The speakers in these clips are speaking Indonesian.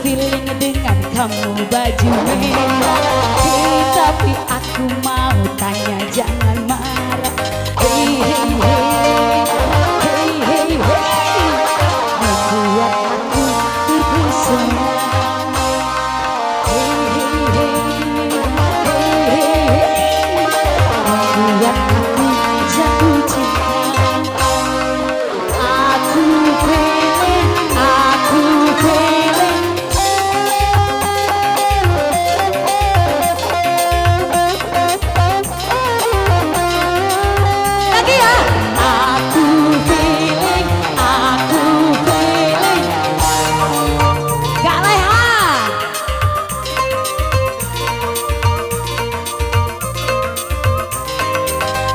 feeling dengan kamu baju merah. Hey, tapi aku mau tanya jangan marah. Hey, hey, hey, hey, hey, hey, membuat aku terpesona. Hey, hey, hey, hey, hey, hey, membuat aku jatuh cinta. Aku feeling, aku feeling. Lagi ya. Aku feeling, aku feeling. Gak leha.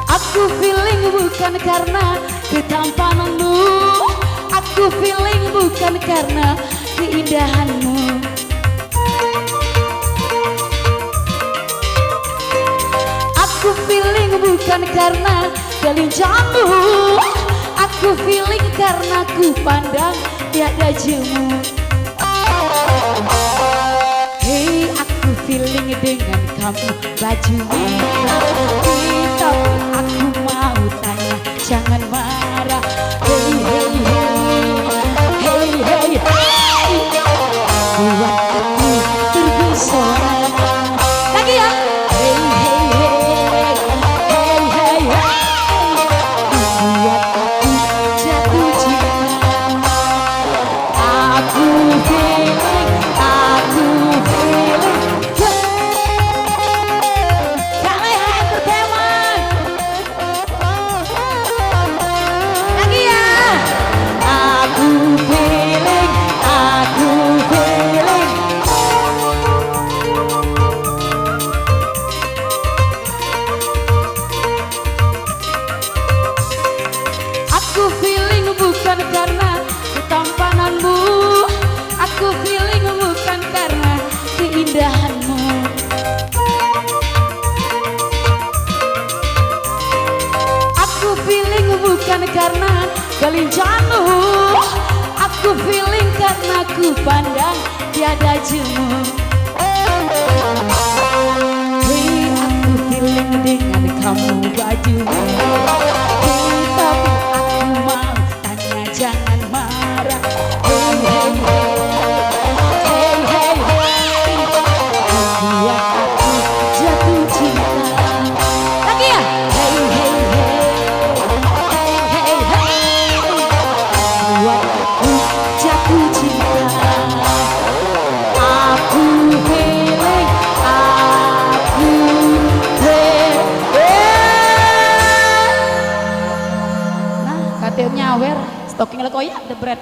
Aku feeling bukan karena ketampananmu. Aku feeling bukan karena keindahanmu. Aku feeling bukan karena kelincahanmu. Aku feeling karena ku pandang tiada jemu. Hey, aku feeling dengan kamu baju merah. Hey, tapi aku mau tanya jangan marah. Hey, hey, hey, hey, hey, hey, buat aku terpesona. Lagi ya. Hey, hey, hey, hey, hey, hey, buat aku jatuh cinta. Aku feeling, aku feeling. Gak leha entertainment. Lagi ya. Aku feeling, aku feeling. Aku feeling bukan karena ketampananmu. Aku feeling bukan karena keindahanmu. Aku feeling bukan karena kelincahanmu. Aku feeling karena ku pandang tiada jemu. Hey, aku feeling dengan kamu baju merah. Hey, tapi aku mau tanya jangan marah. Hey, hey, hey, hey, hey, hey, buat aku jatuh cinta. Lagi ya. Hey, hey, hey, hey, hey, hey, buat aku jatuh cinta. Aku feeling, aku feeling. Nah, katanya nyawer, stocking lekoya, the bread.